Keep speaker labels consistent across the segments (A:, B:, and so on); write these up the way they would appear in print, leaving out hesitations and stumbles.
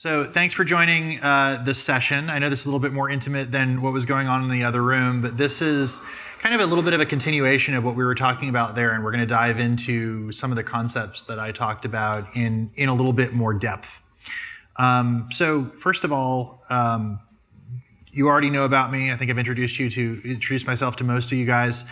A: So thanks for joining this session. I know this is a little bit more intimate than what was going on in the other room, but this is kind of a little bit of a continuation of what we were talking about there, and we're going to dive into some of the concepts that I talked about in a little bit more depth. So first of all, you already know about me. I think I've introduced myself to most of you guys.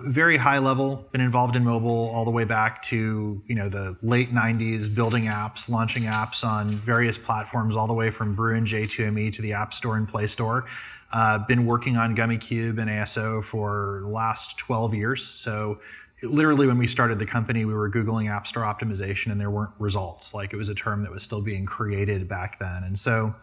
A: Very high level, been involved in mobile all the way back to the late 90s, building apps, launching apps on various platforms, all the way from Brew and J2ME to the App Store and Play Store. Been working on GummyCube and ASO for the last 12 years. So literally when we started the company, we were Googling App Store optimization and there weren't results. Like, it was a term that was still being created back then. And so,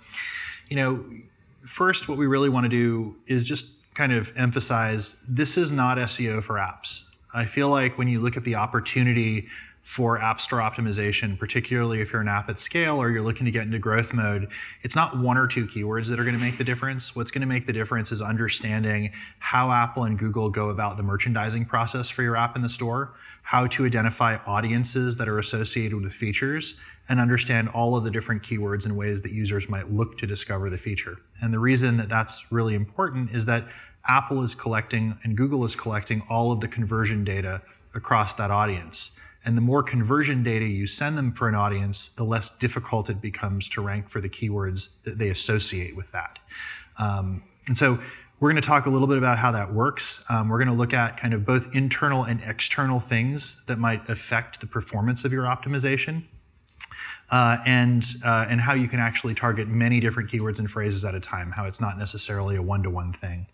A: first, what we really want to do is just kind of emphasize this is not SEO for apps. I feel like when you look at the opportunity for App Store optimization, particularly if you're an app at scale or you're looking to get into growth mode, it's not one or two keywords that are going to make the difference. What's going to make the difference is understanding how Apple and Google go about the merchandising process for your app in the store, how to identify audiences that are associated with features, and understand all of the different keywords and ways that users might look to discover the feature. And the reason that that's really important is that Apple is collecting and Google is collecting all of the conversion data across that audience. And the more conversion data you send them for an audience, the less difficult it becomes to rank for the keywords that they associate with that. And so we're going to talk a little bit about how that works. We're going to look at kind of both internal and external things that might affect the performance of your optimization. And how you can actually target many different keywords and phrases at a time, how it's not necessarily a one-to-one thing.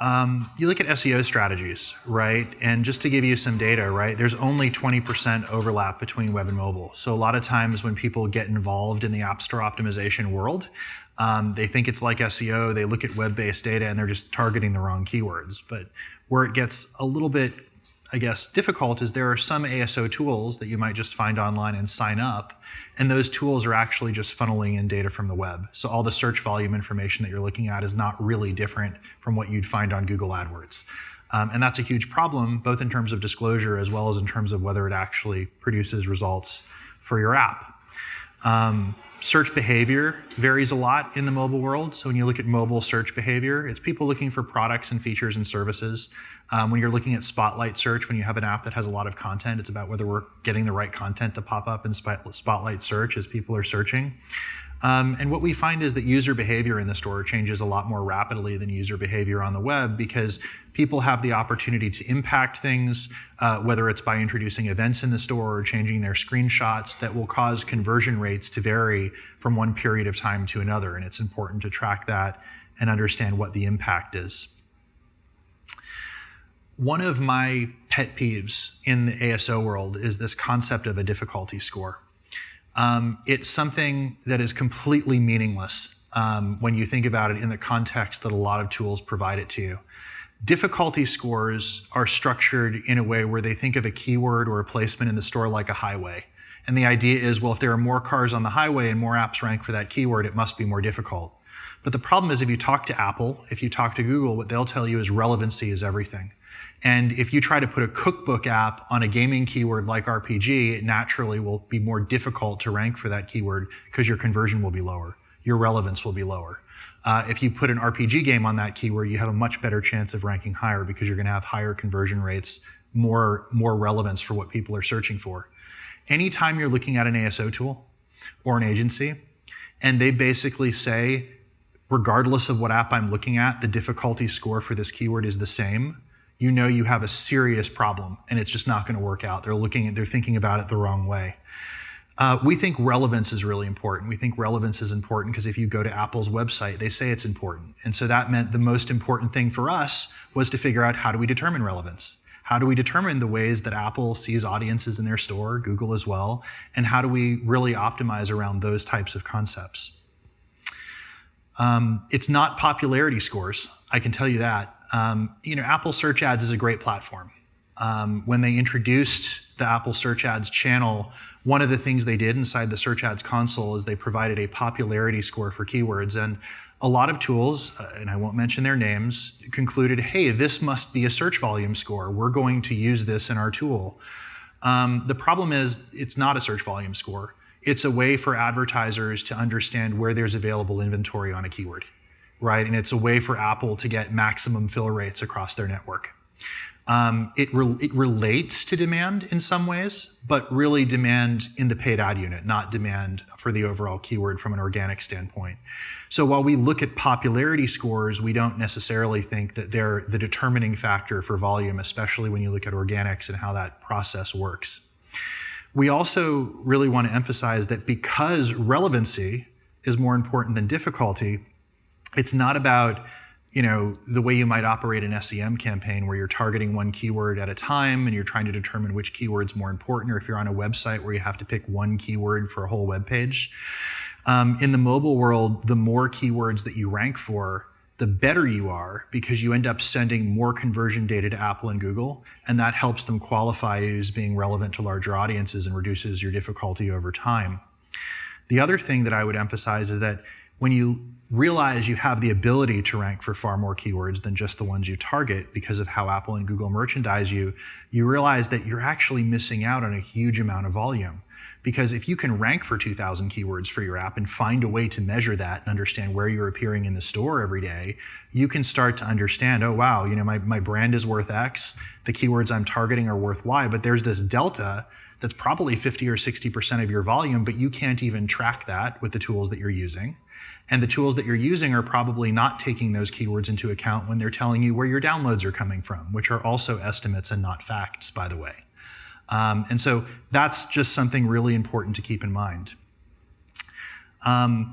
A: You look at SEO strategies, right? And just to give you some data, right, there's only 20% overlap between web and mobile. So a lot of times when people get involved in the App Store optimization world, they think it's like SEO, they look at web-based data and they're just targeting the wrong keywords. But where it gets a little bit, I guess, difficult is there are some ASO tools that you might just find online and sign up, and those tools are actually just funneling in data from the web. So all the search volume information that you're looking at is not really different from what you'd find on Google AdWords. And that's a huge problem, both in terms of disclosure as well as in terms of whether it actually produces results for your app. Search behavior varies a lot in the mobile world. So when you look at mobile search behavior, it's people looking for products and features and services. When you're looking at Spotlight search, when you have an app that has a lot of content, it's about whether we're getting the right content to pop up in Spotlight search as people are searching. And what we find is that user behavior in the store changes a lot more rapidly than user behavior on the web, because people have the opportunity to impact things, whether it's by introducing events in the store or changing their screenshots, that will cause conversion rates to vary from one period of time to another. And it's important to track that and understand what the impact is. One of my pet peeves in the ASO world is this concept of a difficulty score. It's something that is completely meaningless when you think about it in the context that a lot of tools provide it to you. Difficulty scores are structured in a way where they think of a keyword or a placement in the store like a highway. And the idea is, well, if there are more cars on the highway and more apps rank for that keyword, it must be more difficult. But the problem is, if you talk to Apple, if you talk to Google, what they'll tell you is relevancy is everything. And if you try to put a cookbook app on a gaming keyword like RPG, it naturally will be more difficult to rank for that keyword because your conversion will be lower. Your relevance will be lower. If you put an RPG game on that keyword, you have a much better chance of ranking higher because you're going to have higher conversion rates, more relevance for what people are searching for. Anytime you're looking at an ASO tool or an agency, and they basically say, regardless of what app I'm looking at, the difficulty score for this keyword is the same, you know you have a serious problem and it's just not going to work out. They're thinking about it the wrong way. We think relevance is really important. We think relevance is important because if you go to Apple's website, they say it's important. And so that meant the most important thing for us was to figure out, how do we determine relevance? How do we determine the ways that Apple sees audiences in their store, Google as well, and how do we really optimize around those types of concepts? It's not popularity scores, I can tell you that. Apple Search Ads is a great platform. When they introduced the Apple Search Ads channel, one of the things they did inside the Search Ads console is they provided a popularity score for keywords. And a lot of tools, and I won't mention their names, concluded, hey, this must be a search volume score. We're going to use this in our tool. The problem is, it's not a search volume score. It's a way for advertisers to understand where there's available inventory on a keyword, right? And it's a way for Apple to get maximum fill rates across their network. It relates to demand in some ways, but really demand in the paid ad unit, not demand for the overall keyword from an organic standpoint. So while we look at popularity scores, we don't necessarily think that they're the determining factor for volume, especially when you look at organics and how that process works. We also really want to emphasize that because relevancy is more important than difficulty, it's not about the way you might operate an SEM campaign where you're targeting one keyword at a time and you're trying to determine which keyword's more important, or if you're on a website where you have to pick one keyword for a whole web page. In the mobile world, the more keywords that you rank for, the better you are, because you end up sending more conversion data to Apple and Google, and that helps them qualify you as being relevant to larger audiences and reduces your difficulty over time. The other thing that I would emphasize is that when you realize you have the ability to rank for far more keywords than just the ones you target because of how Apple and Google merchandise you, you realize that you're actually missing out on a huge amount of volume. Because if you can rank for 2,000 keywords for your app and find a way to measure that and understand where you're appearing in the store every day, you can start to understand, oh wow, my brand is worth X, the keywords I'm targeting are worth Y, but there's this delta that's probably 50 or 60% of your volume, but you can't even track that with the tools that you're using. And the tools that you're using are probably not taking those keywords into account when they're telling you where your downloads are coming from, which are also estimates and not facts, by the way. And so that's just something really important to keep in mind. I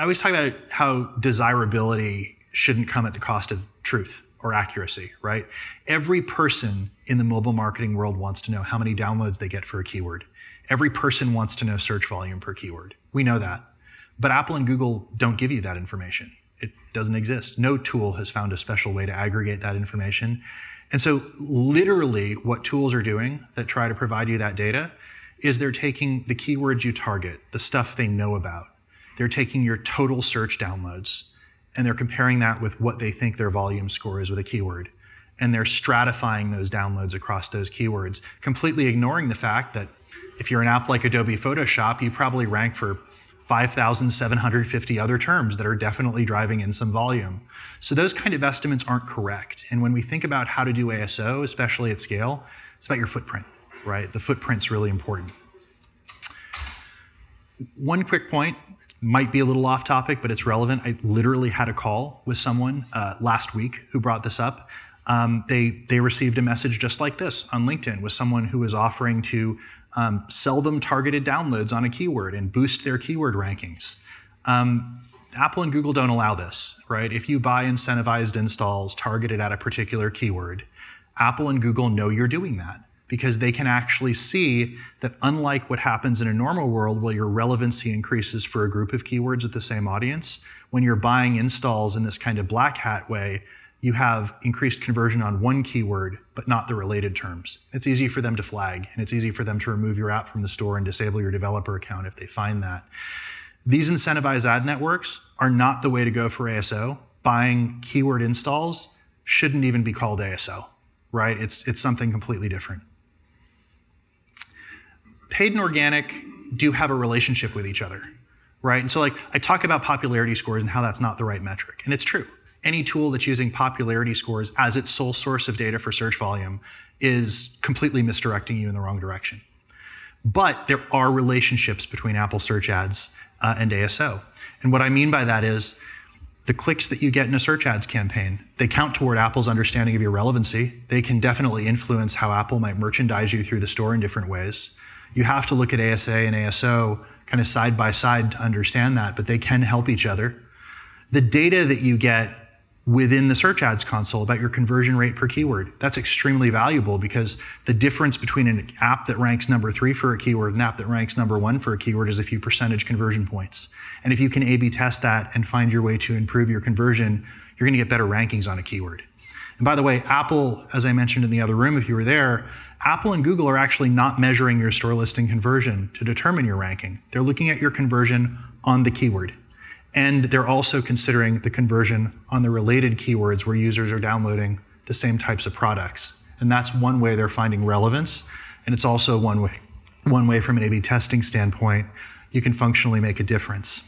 A: always talk about how desirability shouldn't come at the cost of truth or accuracy, right? Every person in the mobile marketing world wants to know how many downloads they get for a keyword. Every person wants to know search volume per keyword. We know that. But Apple and Google don't give you that information. It doesn't exist. No tool has found a special way to aggregate that information. And so literally what tools are doing that try to provide you that data is they're taking the keywords you target, the stuff they know about. They're taking your total search downloads and they're comparing that with what they think their volume score is with a keyword. And they're stratifying those downloads across those keywords, completely ignoring the fact that if you're an app like Adobe Photoshop, you probably rank for 5,750 other terms that are definitely driving in some volume. So those kind of estimates aren't correct. And when we think about how to do ASO, especially at scale, it's about your footprint, right? The footprint's really important. One quick point, might be a little off topic, but it's relevant. I literally had a call with someone last week who brought this up. They received a message just like this on LinkedIn with someone who was offering to sell them targeted downloads on a keyword and boost their keyword rankings. Apple and Google don't allow this, right? If you buy incentivized installs targeted at a particular keyword, Apple and Google know you're doing that because they can actually see that unlike what happens in a normal world where your relevancy increases for a group of keywords with the same audience, when you're buying installs in this kind of black hat way, you have increased conversion on one keyword, but not the related terms. It's easy for them to flag, and it's easy for them to remove your app from the store and disable your developer account if they find that. These incentivized ad networks are not the way to go for ASO. Buying keyword installs shouldn't even be called ASO, right? It's something completely different. Paid and organic do have a relationship with each other, right? And so I talk about popularity scores and how that's not the right metric, and it's true. Any tool that's using popularity scores as its sole source of data for search volume is completely misdirecting you in the wrong direction. But there are relationships between Apple search ads and ASO. And what I mean by that is the clicks that you get in a search ads campaign, they count toward Apple's understanding of your relevancy. They can definitely influence how Apple might merchandise you through the store in different ways. You have to look at ASA and ASO kind of side by side to understand that, but they can help each other. The data that you get within the search ads console about your conversion rate per keyword, that's extremely valuable because the difference between an app that ranks number 3 for a keyword and an app that ranks number 1 for a keyword is a few percentage conversion points. And if you can A/B test that and find your way to improve your conversion, you're going to get better rankings on a keyword. And by the way, Apple, as I mentioned in the other room, if you were there, Apple and Google are actually not measuring your store listing conversion to determine your ranking. They're looking at your conversion on the keyword. And they're also considering the conversion on the related keywords where users are downloading the same types of products. And that's one way they're finding relevance. And it's also one way from an A/B testing standpoint, you can functionally make a difference.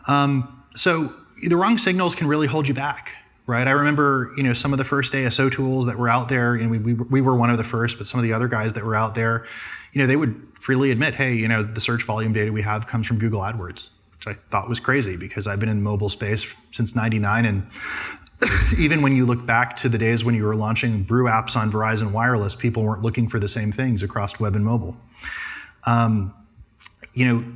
A: So the wrong signals can really hold you back, right? I remember, some of the first ASO tools that were out there, and we were one of the first, but some of the other guys that were out there, they would freely admit, hey, the search volume data we have comes from Google AdWords, which I thought was crazy because I've been in the mobile space since '99, and even when you look back to the days when you were launching Brew apps on Verizon Wireless, people weren't looking for the same things across web and mobile.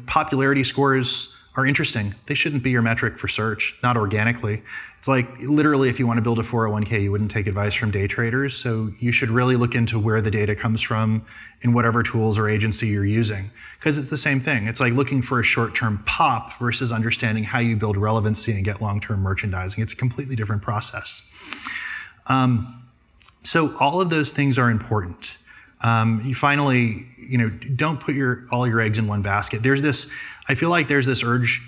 A: Popularity scores are interesting. They shouldn't be your metric for search, not organically. It's like literally if you want to build a 401k, you wouldn't take advice from day traders. So you should really look into where the data comes from in whatever tools or agency you're using, because it's the same thing. It's like looking for a short-term pop versus understanding how you build relevancy and get long-term merchandising. It's a completely different process. So all of those things are important. You finally, don't put all your eggs in one basket. I feel like there's this urge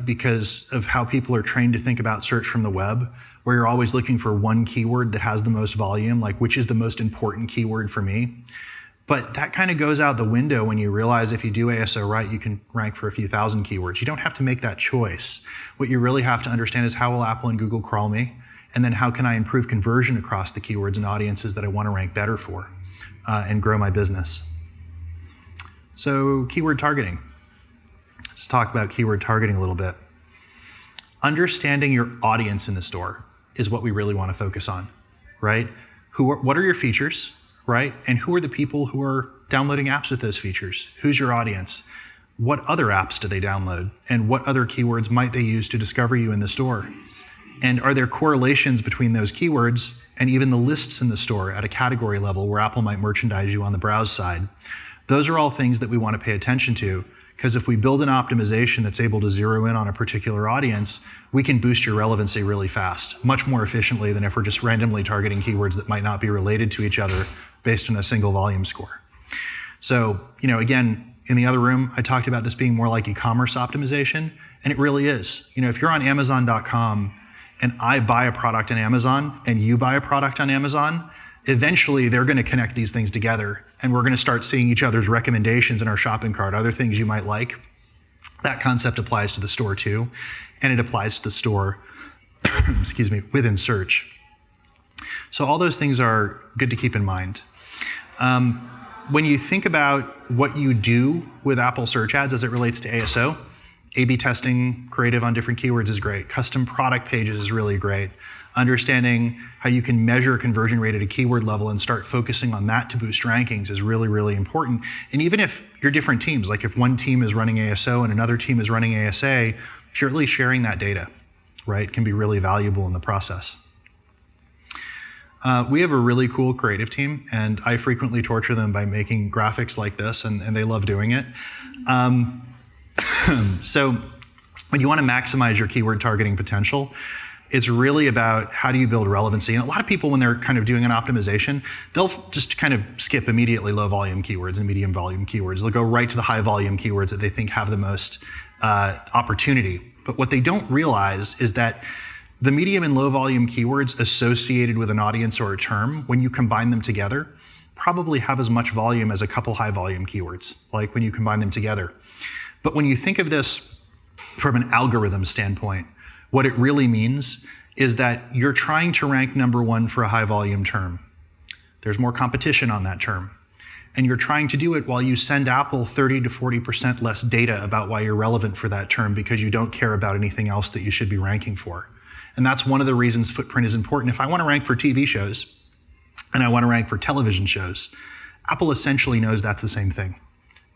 A: because of how people are trained to think about search from the web, where you're always looking for one keyword that has the most volume, like which is the most important keyword for me. But that kind of goes out the window when you realize if you do ASO right, you can rank for a few thousand keywords. You don't have to make that choice. What you really have to understand is how will Apple and Google crawl me? And then how can I improve conversion across the keywords and audiences that I want to rank better for and grow my business? So keyword targeting. Let's talk about keyword targeting a little bit. Understanding your audience in the store is what we really want to focus on, right? What are your features, right? And who are the people who are downloading apps with those features? Who's your audience? What other apps do they download? And what other keywords might they use to discover you in the store? And are there correlations between those keywords and even the lists in the store at a category level where Apple might merchandise you on the browse side? Those are all things that we want to pay attention to, because if we build an optimization that's able to zero in on a particular audience, we can boost your relevancy really fast, much more efficiently than if we're just randomly targeting keywords that might not be related to each other based on a single volume score. So, again, in the other room, I talked about this being more like e-commerce optimization, and it really is. If you're on Amazon.com and I buy a product on Amazon and you buy a product on Amazon, eventually they're going to connect these things together, and we're going to start seeing each other's recommendations in our shopping cart, other things you might like. That concept applies to the store too, and it applies to the store, within search. So all those things are good to keep in mind. When you think about what you do with Apple search ads as it relates to ASO, A/B testing creative on different keywords is great. Custom product pages is really great. Understanding how you can measure conversion rate at a keyword level and start focusing on that to boost rankings is really, really important. And even if you're different teams, like if one team is running ASO and another team is running ASA, purely sharing that data, right, can be really valuable in the process. We have a really cool creative team, and I frequently torture them by making graphics like this, and they love doing it. So when you want to maximize your keyword targeting potential, it's really about how do you build relevancy. And a lot of people, when they're kind of doing an optimization, they'll just kind of skip immediately low volume keywords and medium volume keywords. They'll go right to the high volume keywords that they think have the most opportunity. But what they don't realize is that the medium and low volume keywords associated with an audience or a term, when you combine them together, probably have as much volume as a couple high volume keywords, like when you combine them together. But when you think of this from an algorithm standpoint, what it really means is that you're trying to rank number one for a high volume term. There's more competition on that term. And you're trying to do it while you send Apple 30 to 40% less data about why you're relevant for that term because you don't care about anything else that you should be ranking for. And that's one of the reasons footprint is important. If I want to rank for TV shows and I want to rank for television shows, Apple essentially knows that's the same thing,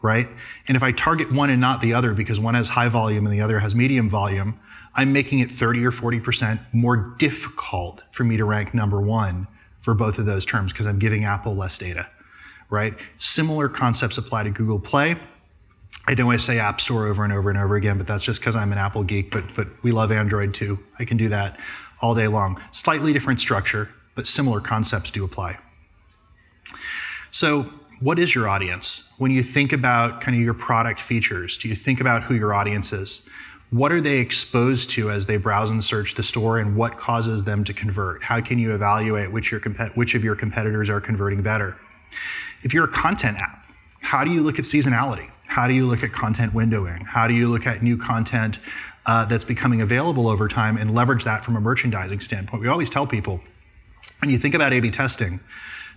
A: right? And if I target one and not the other because one has high volume and the other has medium volume, I'm making it 30 or 40% more difficult for me to rank number one for both of those terms because I'm giving Apple less data, right? Similar concepts apply to Google Play. I know I say App Store over and over and over again, but that's just because I'm an Apple geek, but we love Android too. I can do that all day long. Slightly different structure, but similar concepts do apply. So what is your audience? When you think about kind of your product features, do you think about who your audience is? What are they exposed to as they browse and search the store, and what causes them to convert? How can you evaluate which of your competitors are converting better? If you're a content app, how do you look at seasonality? How do you look at content windowing? How do you look at new content that's becoming available over time and leverage that from a merchandising standpoint? We always tell people, when you think about A/B testing,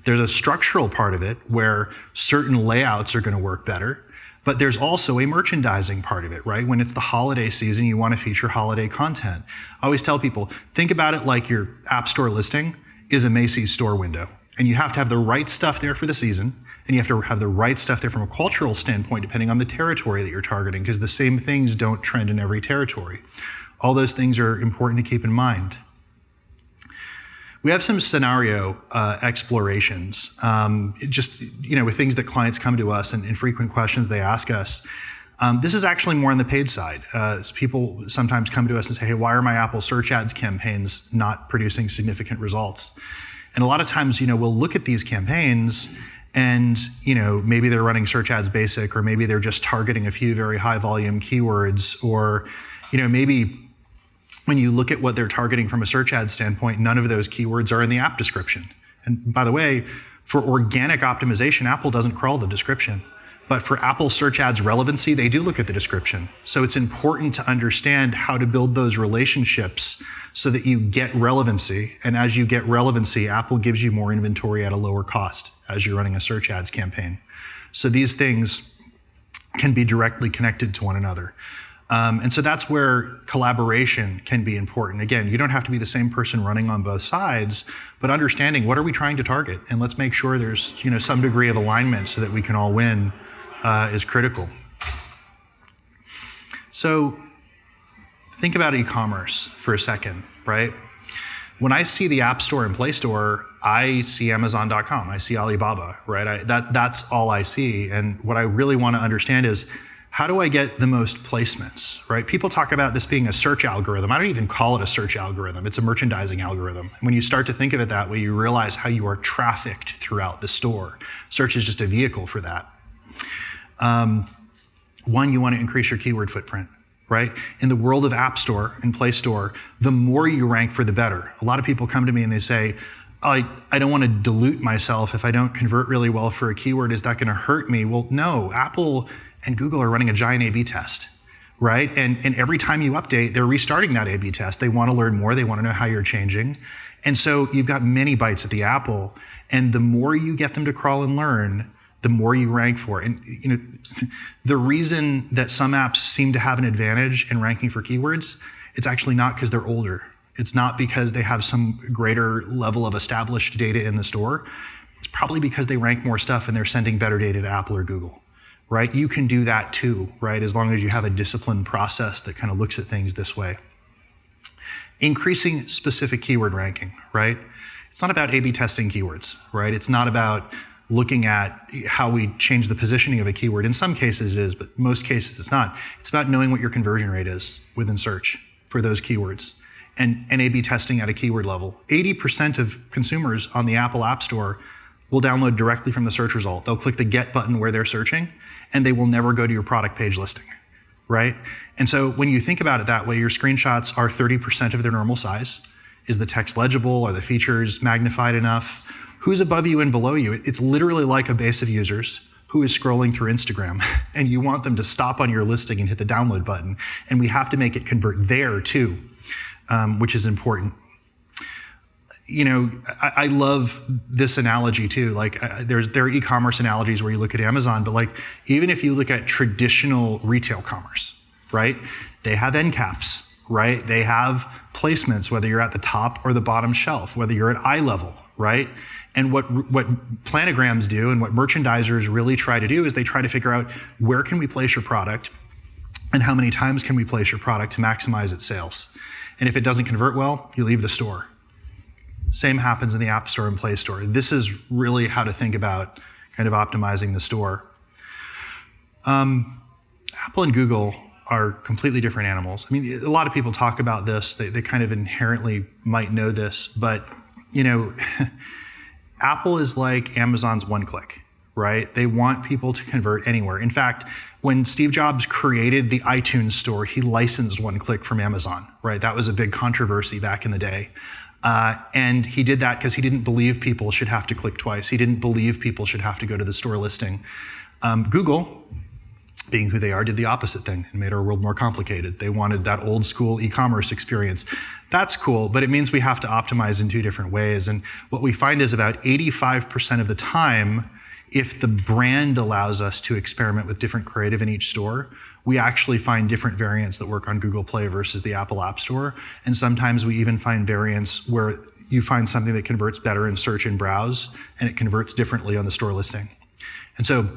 A: there's a structural part of it where certain layouts are going to work better, but there's also a merchandising part of it, right? When it's the holiday season, you want to feature holiday content. I always tell people, think about it like your App Store listing is a Macy's store window, and you have to have the right stuff there for the season, and you have to have the right stuff there from a cultural standpoint, depending on the territory that you're targeting, because the same things don't trend in every territory. All those things are important to keep in mind. We have some scenario explorations, just with things that clients come to us and frequent questions they ask us. This is actually more on the paid side. So people sometimes come to us and say, hey, why are my Apple search ads campaigns not producing significant results? And a lot of times, we'll look at these campaigns and, maybe they're running search ads basic, or maybe they're just targeting a few very high volume keywords, or, maybe when you look at what they're targeting from a search ad standpoint, none of those keywords are in the app description. And by the way, for organic optimization, Apple doesn't crawl the description. But for Apple search ads relevancy, they do look at the description. So it's important to understand how to build those relationships so that you get relevancy. And as you get relevancy, Apple gives you more inventory at a lower cost as you're running a search ads campaign. So these things can be directly connected to one another. And so that's where collaboration can be important. Again, you don't have to be the same person running on both sides, but understanding what are we trying to target, and let's make sure there's some degree of alignment so that we can all win is critical. So think about e-commerce for a second, right? When I see the App Store and Play Store, I see Amazon.com, I see Alibaba, right? That's all I see. And what I really want to understand is, how do I get the most placements, right? People talk about this being a search algorithm. I don't even call it a search algorithm. It's a merchandising algorithm. When you start to think of it that way, you realize how you are trafficked throughout the store. Search is just a vehicle for that. One, you want to increase your keyword footprint, right? In the world of App Store and Play Store, the more you rank for the better. A lot of people come to me and they say, I don't want to dilute myself if I don't convert really well for a keyword. Is that going to hurt me? Well, no. Apple and Google are running a giant A/B test, right? And every time you update, they're restarting that A/B test. They want to learn more. They want to know how you're changing. And so you've got many bites at the apple. And the more you get them to crawl and learn, the more you rank for. And the reason that some apps seem to have an advantage in ranking for keywords, it's actually not because they're older. It's not because they have some greater level of established data in the store. It's probably because they rank more stuff and they're sending better data to Apple or Google. Right? You can do that too, right? As long as you have a disciplined process that kind of looks at things this way. Increasing specific keyword ranking, right? It's not about A/B testing keywords, right? It's not about looking at how we change the positioning of a keyword. In some cases it is, but most cases it's not. It's about knowing what your conversion rate is within search for those keywords and A/B testing at a keyword level. 80% of consumers on the Apple App Store will download directly from the search result. They'll click the get button where they're searching, and they will never go to your product page listing, right? And so when you think about it that way, your screenshots are 30% of their normal size. Is the text legible? Are the features magnified enough? Who's above you and below you? It's literally like a base of users who is scrolling through Instagram, and you want them to stop on your listing and hit the download button. And we have to make it convert there too, which is important. I love this analogy too. Like there are e-commerce analogies where you look at Amazon, but like even if you look at traditional retail commerce, right? They have end caps, right? They have placements, whether you're at the top or the bottom shelf, whether you're at eye level, right? And what planograms do and what merchandisers really try to do is they try to figure out where can we place your product and how many times can we place your product to maximize its sales. And if it doesn't convert well, you leave the store. Same happens in the App Store and Play Store. This is really how to think about kind of optimizing the store. Apple and Google are completely different animals. I mean, a lot of people talk about this. They kind of inherently might know this, but Apple is like Amazon's one-click, right? They want people to convert anywhere. In fact, when Steve Jobs created the iTunes store, he licensed one-click from Amazon, right? That was a big controversy back in the day. And he did that because he didn't believe people should have to click twice. He didn't believe people should have to go to the store listing. Google being who they are, did the opposite thing and made our world more complicated. They wanted that old school e-commerce experience. That's cool, but it means we have to optimize in two different ways. And what we find is about 85% of the time, if the brand allows us to experiment with different creative in each store, we actually find different variants that work on Google Play versus the Apple App Store. And sometimes we even find variants where you find something that converts better in search and browse, and it converts differently on the store listing. And so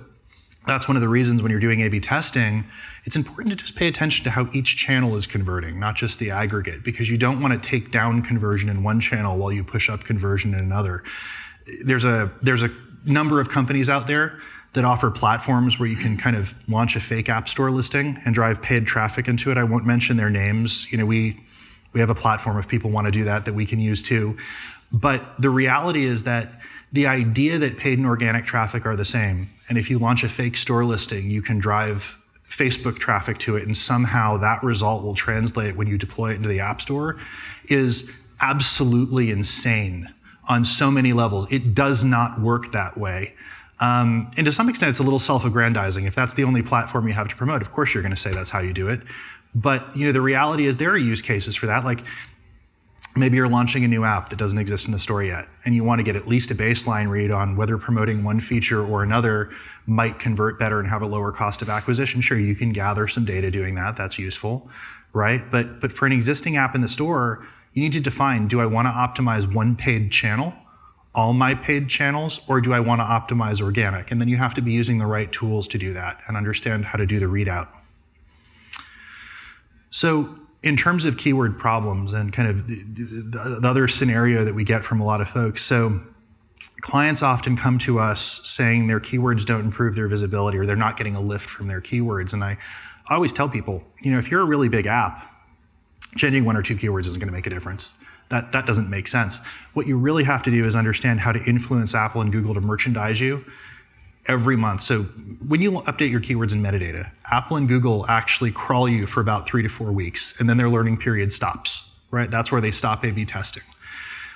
A: that's one of the reasons when you're doing A/B testing, it's important to just pay attention to how each channel is converting, not just the aggregate, because you don't want to take down conversion in one channel while you push up conversion in another. There's a number of companies out there that offer platforms where you can kind of launch a fake app store listing and drive paid traffic into it. I won't mention their names. We have a platform if people want to do that we can use too. But the reality is that the idea that paid and organic traffic are the same, and if you launch a fake store listing, you can drive Facebook traffic to it, and somehow that result will translate when you deploy it into the App Store, is absolutely insane on so many levels. It does not work that way. And to some extent, it's a little self-aggrandizing. If that's the only platform you have to promote, of course you're going to say that's how you do it. But the reality is there are use cases for that. Like maybe you're launching a new app that doesn't exist in the store yet, and you want to get at least a baseline read on whether promoting one feature or another might convert better and have a lower cost of acquisition. Sure, you can gather some data doing that. That's useful, right? But for an existing app in the store, you need to define, do I want to optimize one paid channel, all my paid channels, or do I want to optimize organic? And then you have to be using the right tools to do that and understand how to do the readout. So in terms of keyword problems and kind of the other scenario that we get from a lot of folks, so clients often come to us saying their keywords don't improve their visibility or they're not getting a lift from their keywords. And I always tell people, if you're a really big app, changing one or two keywords isn't going to make a difference. That doesn't make sense. What you really have to do is understand how to influence Apple and Google to merchandise you every month. So when you update your keywords and metadata, Apple and Google actually crawl you for about 3 to 4 weeks, and then their learning period stops, right? That's where they stop A/B testing.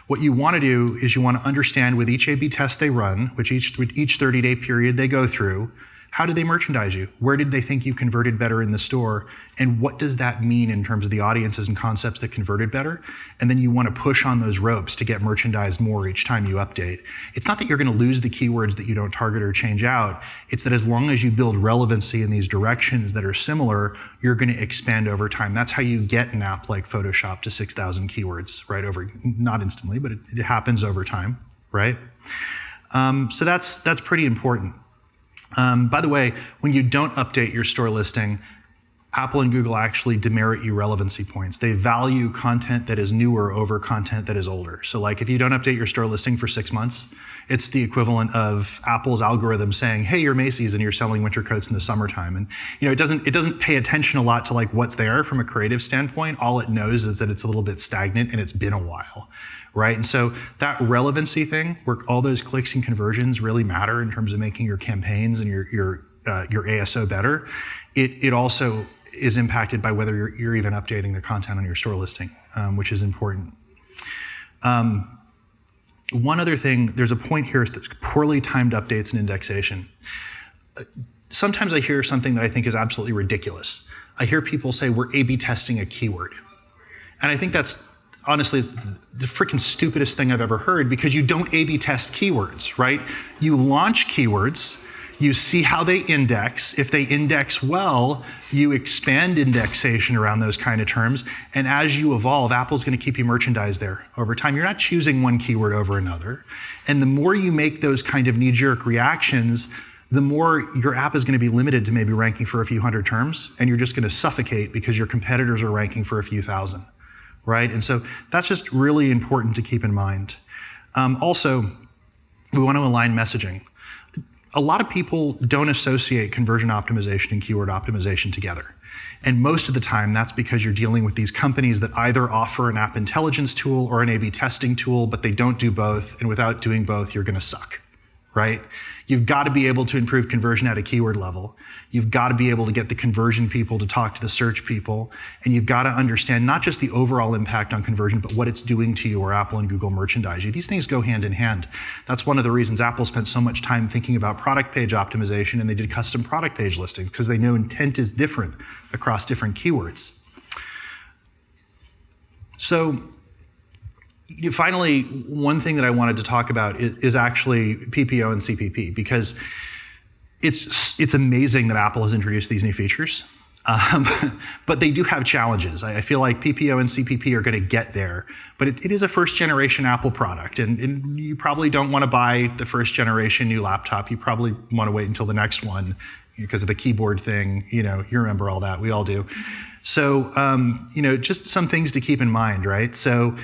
A: What you want to do is you want to understand with each A/B test they run, which each 30-day period they go through, how did they merchandise you? Where did they think you converted better in the store? And what does that mean in terms of the audiences and concepts that converted better? And then you want to push on those ropes to get merchandised more each time you update. It's not that you're going to lose the keywords that you don't target or change out. It's that as long as you build relevancy in these directions that are similar, you're going to expand over time. That's how you get an app like Photoshop to 6,000 keywords, right? Not instantly, but it happens over time, right? So that's pretty important. By the way, when you don't update your store listing, Apple and Google actually demerit you relevancy points. They value content that is newer over content that is older. So like if you don't update your store listing for 6 months, it's the equivalent of Apple's algorithm saying, hey, you're Macy's and you're selling winter coats in the summertime. And it doesn't pay attention a lot to like what's there from a creative standpoint. All it knows is that it's a little bit stagnant and it's been a while. Right? And so that relevancy thing, where all those clicks and conversions really matter in terms of making your campaigns and your ASO better, it also is impacted by whether you're even updating the content on your store listing, which is important. One other thing, there's a point here that's poorly timed updates and indexation. Sometimes I hear something that I think is absolutely ridiculous. I hear people say we're A/B testing a keyword. And I think that's honestly, it's the freaking stupidest thing I've ever heard, because you don't A/B test keywords, right? You launch keywords, you see how they index. If they index well, you expand indexation around those kind of terms. And as you evolve, Apple's going to keep you merchandised there over time. You're not choosing one keyword over another. And the more you make those kind of knee-jerk reactions, the more your app is going to be limited to maybe ranking for a few hundred terms, and you're just going to suffocate because your competitors are ranking for a few thousand. Right? And so that's just really important to keep in mind. Also, we want to align messaging. A lot of people don't associate conversion optimization and keyword optimization together. And most of the time, that's because you're dealing with these companies that either offer an app intelligence tool or an A/B testing tool, but they don't do both. And without doing both, you're going to suck. Right? You've got to be able to improve conversion at a keyword level. You've got to be able to get the conversion people to talk to the search people. And you've got to understand not just the overall impact on conversion, but what it's doing to you or Apple and Google merchandise you. These things go hand in hand. That's one of the reasons Apple spent so much time thinking about product page optimization, and they did custom product page listings, because they know intent is different across different keywords. So finally, one thing that I wanted to talk about is actually PPO and CPP, because it's amazing that Apple has introduced these new features, but they do have challenges. I feel like PPO and CPP are going to get there, but it is a first-generation Apple product, and you probably don't want to buy the first-generation new laptop. You probably want to wait until the next one because of the keyboard thing. You remember all that. We all do. So, just some things to keep in mind, right? So,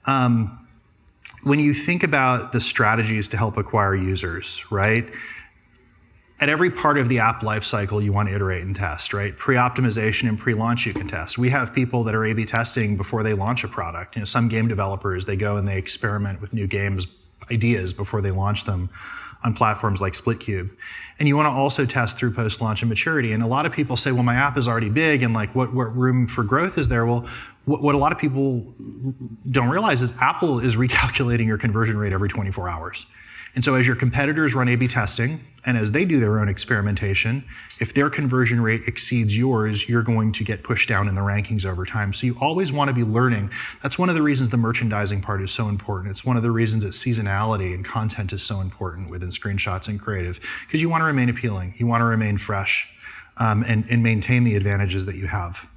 A: when you think about the strategies to help acquire users, right? At every part of the app lifecycle, you want to iterate and test, right? Pre-optimization and pre-launch, you can test. We have people that are A/B testing before they launch a product. Some game developers, they go and they experiment with new games ideas before they launch them on platforms like SplitCube. And you want to also test through post-launch and maturity. And a lot of people say, well, my app is already big, and like what room for growth is there? Well, what a lot of people don't realize is Apple is recalculating your conversion rate every 24 hours. And so as your competitors run A/B testing, and as they do their own experimentation, if their conversion rate exceeds yours, you're going to get pushed down in the rankings over time. So you always want to be learning. That's one of the reasons the merchandising part is so important. It's one of the reasons that seasonality and content is so important within screenshots and creative, because you want to remain appealing. You want to remain fresh, and maintain the advantages that you have.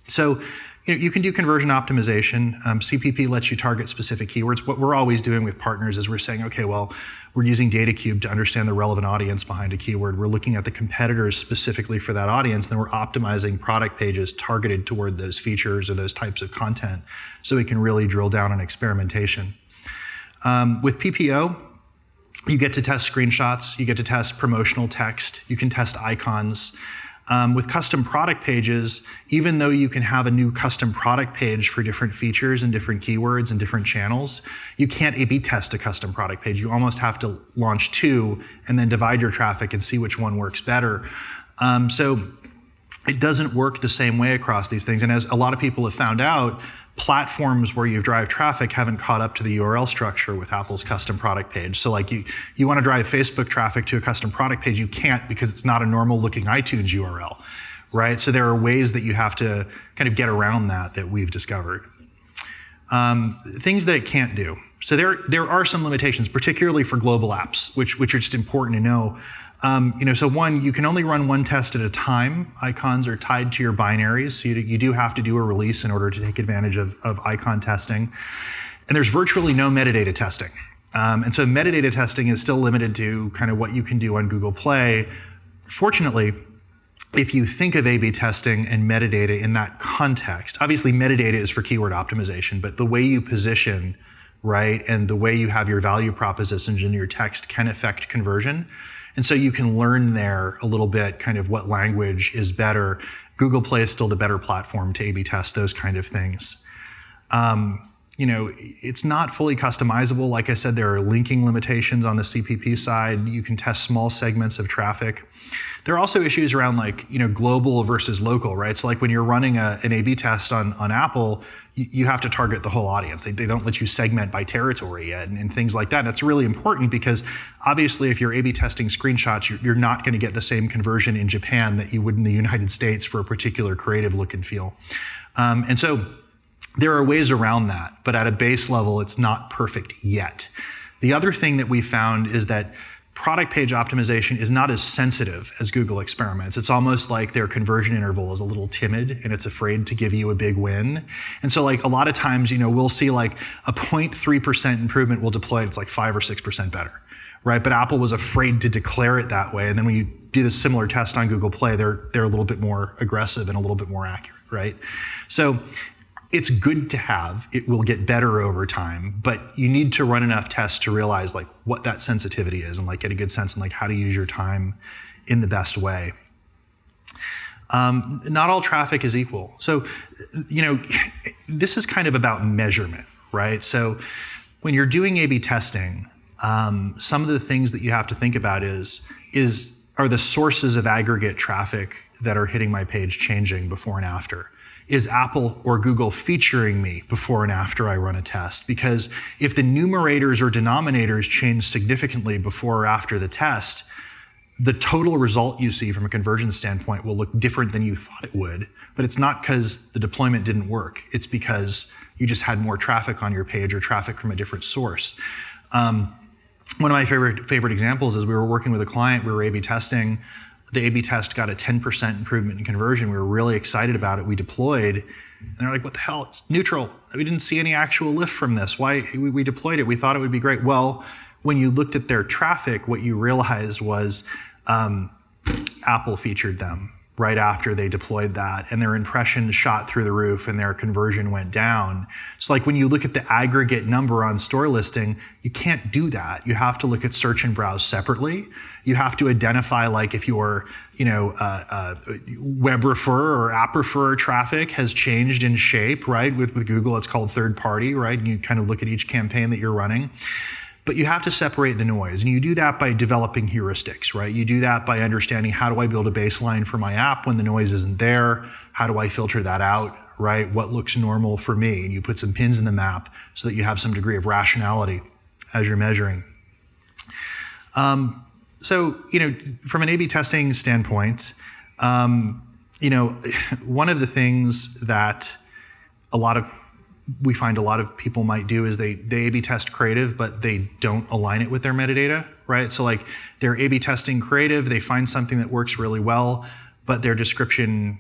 A: So, you can do conversion optimization. CPP lets you target specific keywords. What we're always doing with partners is we're saying, okay, well, we're using DataCube to understand the relevant audience behind a keyword. We're looking at the competitors specifically for that audience, then we're optimizing product pages targeted toward those features or those types of content so we can really drill down on experimentation. With PPO, you get to test screenshots, you get to test promotional text, you can test icons. With custom product pages, even though you can have a new custom product page for different features and different keywords and different channels, you can't A/B test a custom product page. You almost have to launch two and then divide your traffic and see which one works better. So it doesn't work the same way across these things. And as a lot of people have found out, platforms where you drive traffic haven't caught up to the URL structure with Apple's custom product page. So like you want to drive Facebook traffic to a custom product page, you can't, because it's not a normal looking iTunes URL, right? So there are ways that you have to kind of get around that we've discovered. Things that it can't do. So there are some limitations, particularly for global apps, which are just important to know. So one, you can only run one test at a time. Icons are tied to your binaries, so you do have to do a release in order to take advantage of icon testing. And there's virtually no metadata testing. And so metadata testing is still limited to kind of what you can do on Google Play. Fortunately, if you think of A/B testing and metadata in that context, obviously metadata is for keyword optimization, but the way you position, right, and the way you have your value propositions in your text can affect conversion. And so you can learn there a little bit kind of what language is better. Google Play is still the better platform to A/B test those kind of things. It's not fully customizable. Like I said, there are linking limitations on the CPP side. You can test small segments of traffic. There are also issues around global versus local, right? So like when you're running an A/B test on Apple, you have to target the whole audience. They don't let you segment by territory yet and things like that. And that's really important because obviously if you're A/B testing screenshots, you're not going to get the same conversion in Japan that you would in the United States for a particular creative look and feel. And so there are ways around that, but at a base level, it's not perfect yet. The other thing that we found is that product page optimization is not as sensitive as Google experiments. It's almost like their conversion interval is a little timid and it's afraid to give you a big win. And so a lot of times, we'll see a 0.3% improvement will deploy it, it's 5 or 6% better, right? But Apple was afraid to declare it that way. And then when you do the similar test on Google Play, they're a little bit more aggressive and a little bit more accurate, right? So it's good to have. It will get better over time, but you need to run enough tests to realize what that sensitivity is and get a good sense and how to use your time in the best way. Not all traffic is equal. So, this is kind of about measurement, right? So when you're doing A/B testing, some of the things that you have to think about are the sources of aggregate traffic that are hitting my page changing before and after? Is Apple or Google featuring me before and after I run a test? Because if the numerators or denominators change significantly before or after the test, the total result you see from a conversion standpoint will look different than you thought it would. But it's not because the deployment didn't work. It's because you just had more traffic on your page or traffic from a different source. One of my favorite examples is we were working with a client, we were A/B testing. The A/B test got a 10% improvement in conversion. We were really excited about it. We deployed, and they're like, what the hell? It's neutral. We didn't see any actual lift from this. Why? We deployed it. We thought it would be great. Well, when you looked at their traffic, what you realized was Apple featured them right after they deployed that, and their impressions shot through the roof and their conversion went down. So like when you look at the aggregate number on store listing, you can't do that. You have to look at search and browse separately. You have to identify, like, if your web refer or app refer traffic has changed in shape, right? With Google, it's called third party, right? And you kind of look at each campaign that you're running. But you have to separate the noise, and you do that by developing heuristics, right? You do that by understanding, how do I build a baseline for my app when the noise isn't there? How do I filter that out, right? What looks normal for me? And you put some pins in the map so that you have some degree of rationality as you're measuring. So, from an A/B testing standpoint, one of the things that we find a lot of people might do is they A/B test creative, but they don't align it with their metadata, right? So like they're A/B testing creative, they find something that works really well, but their description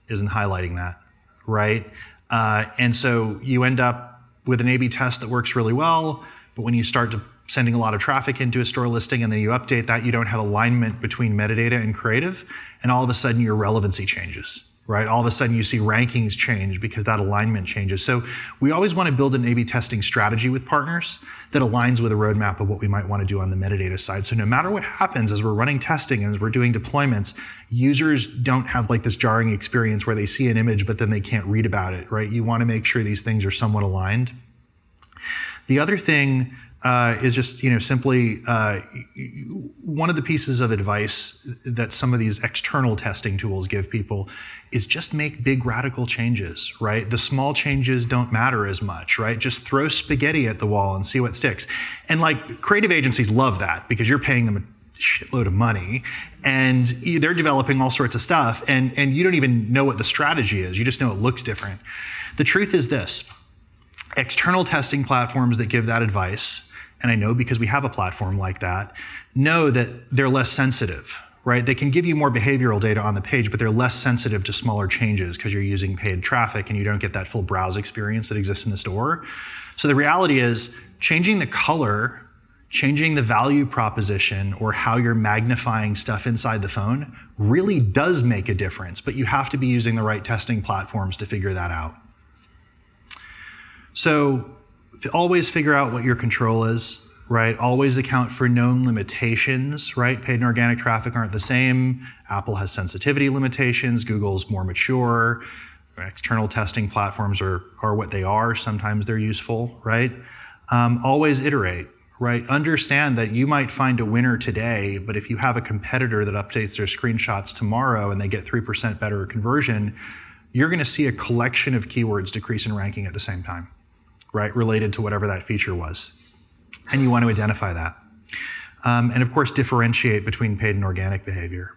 A: isn't highlighting that, right? And so you end up with an A/B test that works really well, but when you start sending a lot of traffic into a store listing and then you update that, you don't have alignment between metadata and creative, and all of a sudden your relevancy changes. Right? All of a sudden you see rankings change because that alignment changes. So we always want to build an A/B testing strategy with partners that aligns with a roadmap of what we might want to do on the metadata side. So no matter what happens as we're running testing and as we're doing deployments, users don't have like this jarring experience where they see an image but then they can't read about it, right? You want to make sure these things are somewhat aligned. The other thing is just simply one of the pieces of advice that some of these external testing tools give people is just make big radical changes, right? The small changes don't matter as much, right? Just throw spaghetti at the wall and see what sticks. And like creative agencies love that because you're paying them a shitload of money and they're developing all sorts of stuff and you don't even know what the strategy is. You just know it looks different. The truth is this: external testing platforms that give that advice, and I know because we have a platform like that, know that they're less sensitive, right? They can give you more behavioral data on the page, but they're less sensitive to smaller changes because you're using paid traffic and you don't get that full browse experience that exists in the store. So the reality is changing the color, changing the value proposition, or how you're magnifying stuff inside the phone really does make a difference, but you have to be using the right testing platforms to figure that out. So always figure out what your control is, right? Always account for known limitations, right? Paid and organic traffic aren't the same. Apple has sensitivity limitations. Google's more mature. External testing platforms are what they are. Sometimes they're useful, right? Always iterate, right? Understand that you might find a winner today, but if you have a competitor that updates their screenshots tomorrow and they get 3% better conversion, you're going to see a collection of keywords decrease in ranking at the same time, right? Related to whatever that feature was. And you want to identify that. And of course, differentiate between paid and organic behavior.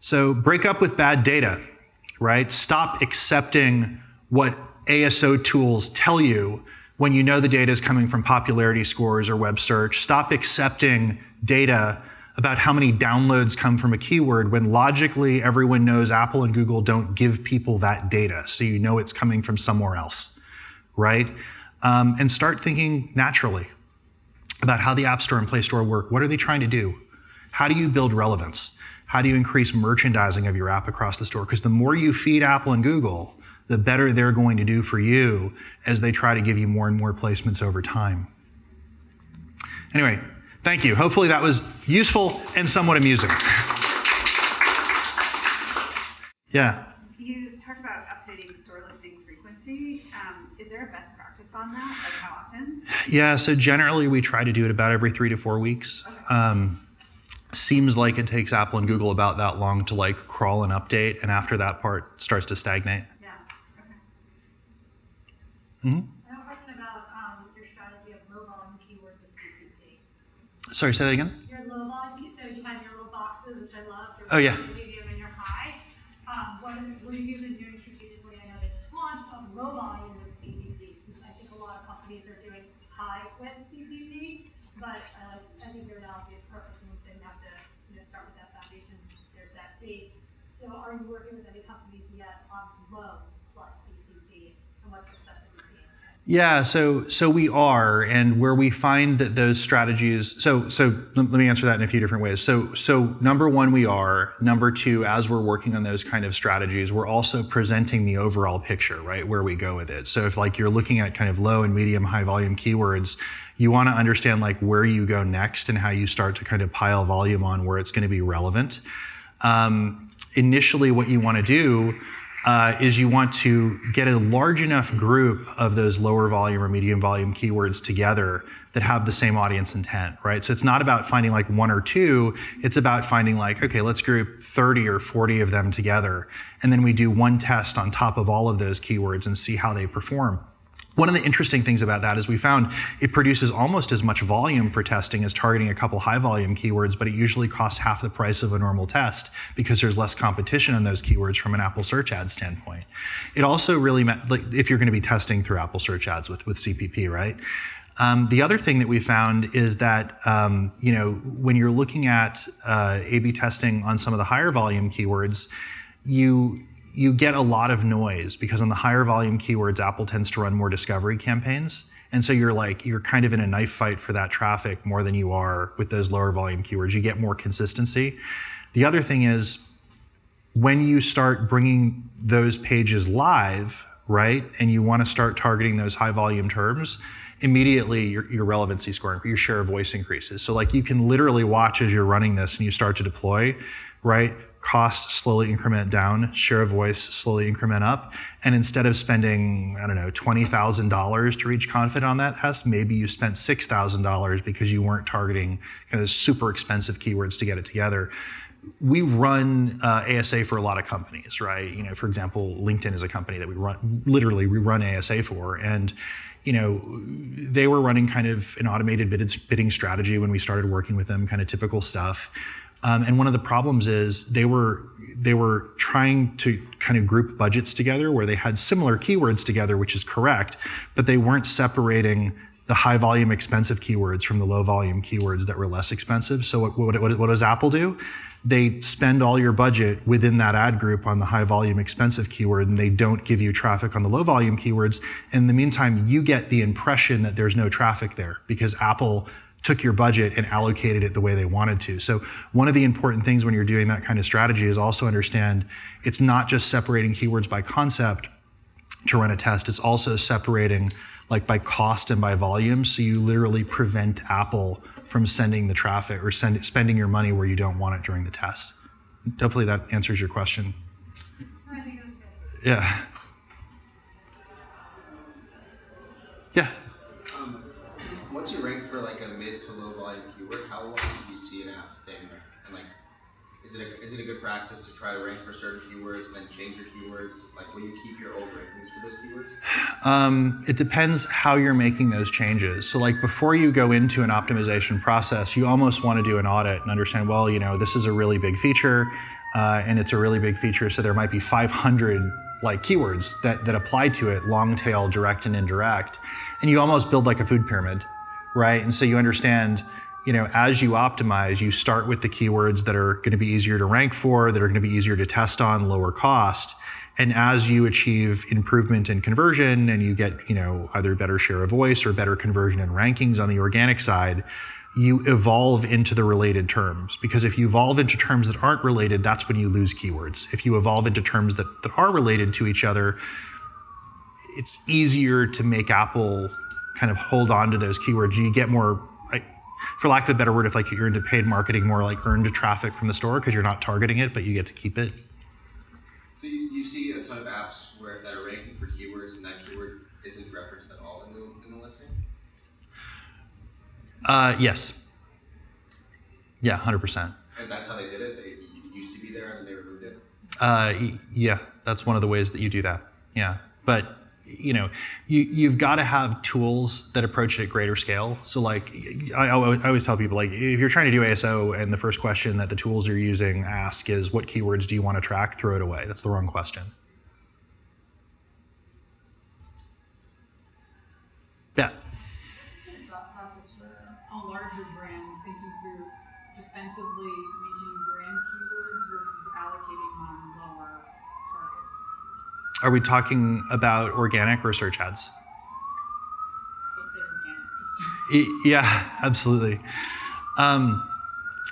A: So break up with bad data, right? Stop accepting what ASO tools tell you when you know the data is coming from popularity scores or web search. Stop accepting data about how many downloads come from a keyword when logically everyone knows Apple and Google don't give people that data. So you know it's coming from somewhere else, right? And start thinking naturally about how the App Store and Play Store work. What are they trying to do? How do you build relevance? How do you increase merchandising of your app across the store? Because the more you feed Apple and Google, the better they're going to do for you as they try to give you more and more placements over time. Anyway, thank you. Hopefully that was useful and somewhat amusing. Yeah.
B: You talked about updating store listings posting frequency. Is there a best practice on that? Like how often?
A: Yeah, so generally we try to do it about every 3 to 4 weeks.
B: Okay.
A: Seems like it takes Apple and Google about that long to like crawl and update, and after that part starts to stagnate.
B: Yeah. Okay.
A: Mm-hmm.
C: I have a question about your strategy of low volume keywords with CPP.
A: Sorry, say that again?
C: Your low volume, so you have your little boxes, which I love.
A: Oh, yeah.
C: Medium and your high. What have you been doing strategically? I know they just launched of low volume with CPP. I think a lot of companies are doing high with CPP, but I think your analogy is perfect. And you have to start with that foundation. There's that base. So are you working with any companies yet on low plus CPP? And what success have you seen?
A: Yeah, so we are, and where we find that those strategies. So let me answer that in a few different ways. So number one, we are. Number two, as we're working on those kind of strategies, we're also presenting the overall picture, right, where we go with it. So if like you're looking at kind of low and medium, high volume keywords, you want to understand like where you go next and how you start to kind of pile volume on where it's going to be relevant. Initially, what you want to do is you want to get a large enough group of those lower volume or medium volume keywords together that have the same audience intent, right? So it's not about finding like one or two, it's about finding like, okay, let's group 30 or 40 of them together. And then we do one test on top of all of those keywords and see how they perform. One of the interesting things about that is we found it produces almost as much volume for testing as targeting a couple high volume keywords, but it usually costs half the price of a normal test because there's less competition on those keywords from an Apple search ad standpoint. It also really, like if you're going to be testing through Apple search ads with CPP, right? The other thing that we found is that, when you're looking at A/B testing on some of the higher volume keywords, you get a lot of noise because on the higher volume keywords, Apple tends to run more discovery campaigns. And so you're kind of in a knife fight for that traffic more than you are with those lower volume keywords. You get more consistency. The other thing is when you start bringing those pages live, right, and you want to start targeting those high volume terms, immediately your relevancy score, your share of voice increases. So like you can literally watch as you're running this and you start to deploy, right? Cost slowly increment down, share of voice slowly increment up. And instead of spending, $20,000 to reach confident on that test, maybe you spent $6,000 because you weren't targeting kind of super expensive keywords to get it together. We run ASA for a lot of companies, right? For example, LinkedIn is a company that we run ASA for. And they were running kind of an automated bidding strategy when we started working with them, kind of typical stuff. And one of the problems is they were trying to kind of group budgets together where they had similar keywords together, which is correct, but they weren't separating the high volume expensive keywords from the low volume keywords that were less expensive. So what does Apple do? They spend all your budget within that ad group on the high volume expensive keyword, and they don't give you traffic on the low volume keywords. In the meantime, you get the impression that there's no traffic there because Apple took your budget and allocated it the way they wanted to. So one of the important things when you're doing that kind of strategy is also understand it's not just separating keywords by concept to run a test, it's also separating like by cost and by volume. So you literally prevent Apple from sending the traffic or spending your money where you don't want it during the test. Hopefully that answers your question.
C: I think it was good.
A: Yeah. Yeah.
D: Once you rank for like a mid to low volume keyword, how long do you see an app staying there? And like, is it a good practice to try to rank for certain keywords, then change your keywords? Like, will you keep your old rankings for those keywords?
A: It depends how you're making those changes. So like before you go into an optimization process, you almost want to do an audit and understand, well, this is a really big feature and it's a really big feature. So there might be 500 like keywords that apply to it, long tail, direct and indirect. And you almost build like a food pyramid, right? And so you understand, as you optimize, you start with the keywords that are going to be easier to rank for, that are going to be easier to test on, lower cost. And as you achieve improvement in conversion and you get, either better share of voice or better conversion and rankings on the organic side, you evolve into the related terms. Because if you evolve into terms that aren't related, that's when you lose keywords. If you evolve into terms that are related to each other, it's easier to make Apple kind of hold on to those keywords. You get more, for lack of a better word, if like you're into paid marketing, more like earned traffic from the store because you're not targeting it, but you get to keep it.
D: So you see a ton of apps that are ranking for keywords isn't referenced at all in the listing?
A: Yes. Yeah, 100%.
D: And that's how they did it? It used to be there and then they removed it?
A: Yeah, that's one of the ways that you do that. Yeah, but you've got to have tools that approach it at greater scale. So like, I always tell people, like, if you're trying to do ASO and the first question that the tools you're using ask is, what keywords do you want to track? Throw it away. That's the wrong question. Yeah.
E: What's the thought process for a larger brand thinking through defensively maintaining brand keywords versus allocating on lower target?
A: Are we talking about organic or search ads?
E: Let's say organic. Just
A: Yeah, absolutely.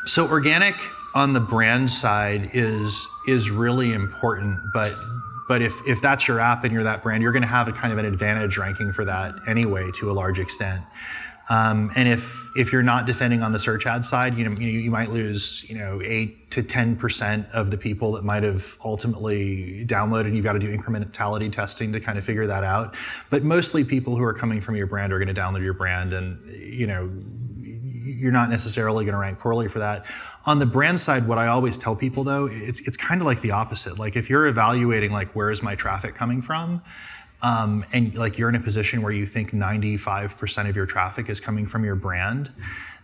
A: So organic on the brand side is really important, but if that's your app and you're that brand, you're going to have a kind of an advantage ranking for that anyway to a large extent. And if you're not defending on the search ad side, you might lose 8 to 10% of the people that might have ultimately downloaded. You've got to do incrementality testing to kind of figure that out. But mostly people who are coming from your brand are going to download your brand, and you're not necessarily going to rank poorly for that. On the brand side, what I always tell people though, it's kind of like the opposite. Like if you're evaluating like, where is my traffic coming from? And like you're in a position where you think 95% of your traffic is coming from your brand,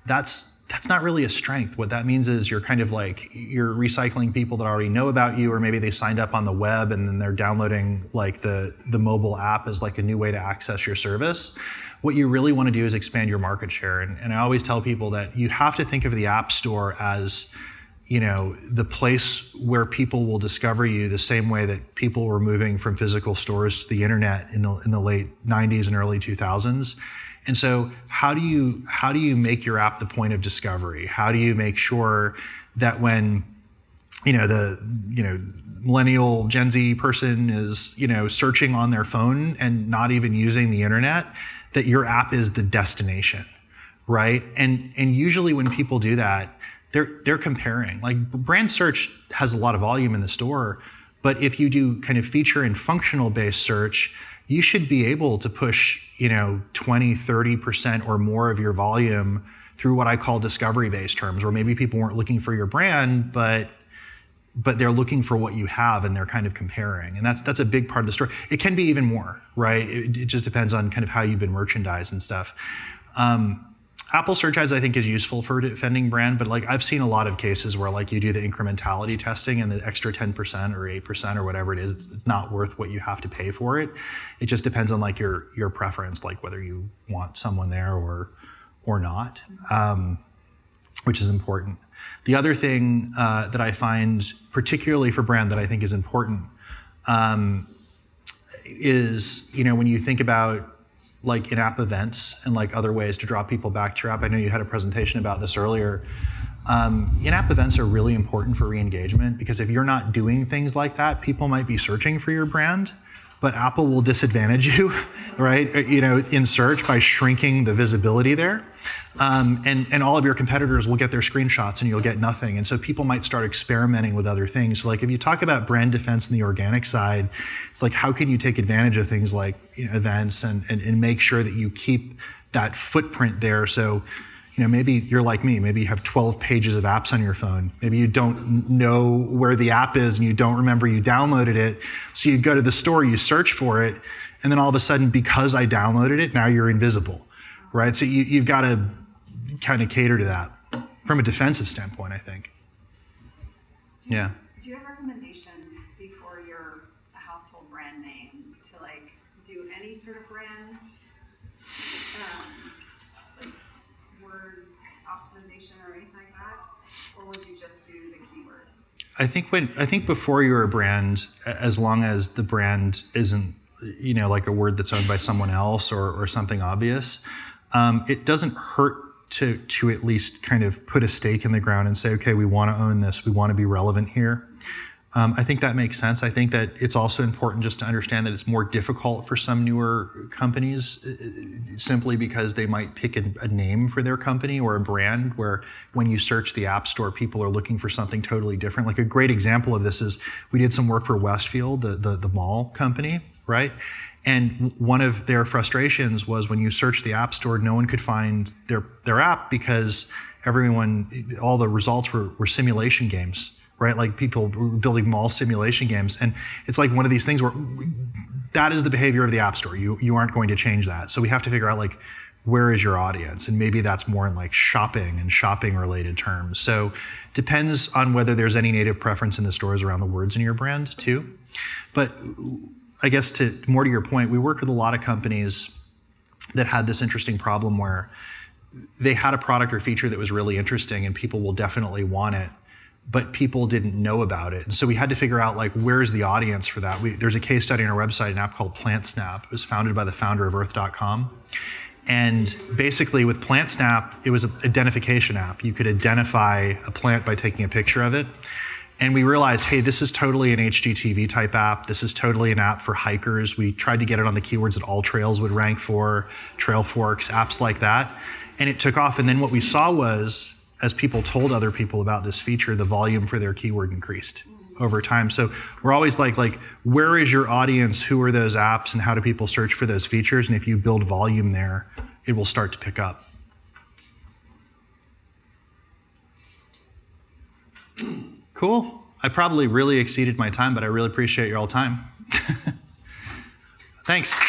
A: that's not really a strength. What that means is you're kind of like, you're recycling people that already know about you, or maybe they signed up on the web and then they're downloading like the mobile app as like a new way to access your service. What you really want to do is expand your market share. And I always tell people that you have to think of the App Store as the place where people will discover you, the same way that people were moving from physical stores to the internet in the late 90s and early 2000s. And so how do you make your app the point of discovery? How do you make sure that when the millennial Gen Z person is searching on their phone and not even using the internet, that your app is the destination, right? And usually when people do that, they're comparing. Like brand search has a lot of volume in the store, but if you do kind of feature and functional based search, you should be able to push 20, 30% or more of your volume through what I call discovery based terms, where maybe people weren't looking for your brand, but they're looking for what you have and they're kind of comparing. And that's a big part of the story. It can be even more, right? It just depends on kind of how you've been merchandised and stuff. Apple search ads I think is useful for defending brand, but like I've seen a lot of cases where like you do the incrementality testing and the extra 10% or 8% or whatever it is, it's not worth what you have to pay for it. It just depends on like your preference, like whether you want someone there or not, which is important. The other thing that I find particularly for brand that I think is important is, when you think about like in-app events and like other ways to draw people back to your app. I know you had a presentation about this earlier. In-app events are really important for re-engagement, because if you're not doing things like that, people might be searching for your brand, but Apple will disadvantage you, right? In search by shrinking the visibility there. And all of your competitors will get their screenshots and you'll get nothing. And so people might start experimenting with other things. So like if you talk about brand defense in the organic side, it's like, how can you take advantage of things like events and make sure that you keep that footprint there? So, maybe you're like me, maybe you have 12 pages of apps on your phone. Maybe you don't know where the app is and you don't remember you downloaded it. So you go to the store, you search for it, and then all of a sudden, because I downloaded it, now you're invisible, right? So you've got to kind of cater to that from a defensive standpoint, I think. Yeah.
B: Do you have recommendations before you're a household brand name to like do any sort of brand, like words optimization or anything like that, or would you just do the keywords?
A: I think before you're a brand, as long as the brand isn't like a word that's owned by someone else or something obvious, it doesn't hurt to at least kind of put a stake in the ground and say, okay, we want to own this. We want to be relevant here. I think that makes sense. I think that it's also important just to understand that it's more difficult for some newer companies simply because they might pick a name for their company or a brand where when you search the App Store, people are looking for something totally different. Like a great example of this is we did some work for Westfield, the mall company, right? And one of their frustrations was when you search the App Store, no one could find their app because all the results were simulation games, right? Like people were building mall simulation games. And it's like one of these things where that is the behavior of the App Store. You aren't going to change that. So we have to figure out like, where is your audience? And maybe that's more in like shopping and shopping related terms. So depends on whether there's any native preference in the stores around the words in your brand too. But I guess to your point, we worked with a lot of companies that had this interesting problem where they had a product or feature that was really interesting and people will definitely want it, but people didn't know about it. And so we had to figure out like, where's the audience for that? There's a case study on our website, an app called PlantSnap. It was founded by the founder of Earth.com. And basically with PlantSnap, it was an identification app. You could identify a plant by taking a picture of it. And we realized, hey, this is totally an HGTV type app. This is totally an app for hikers. We tried to get it on the keywords that AllTrails would rank for, Trailforks, apps like that. And it took off. And then what we saw was, as people told other people about this feature, the volume for their keyword increased over time. So we're always like, where is your audience? Who are those apps? And how do people search for those features? And if you build volume there, it will start to pick up. Cool. I probably really exceeded my time, but I really appreciate your all time. Thanks.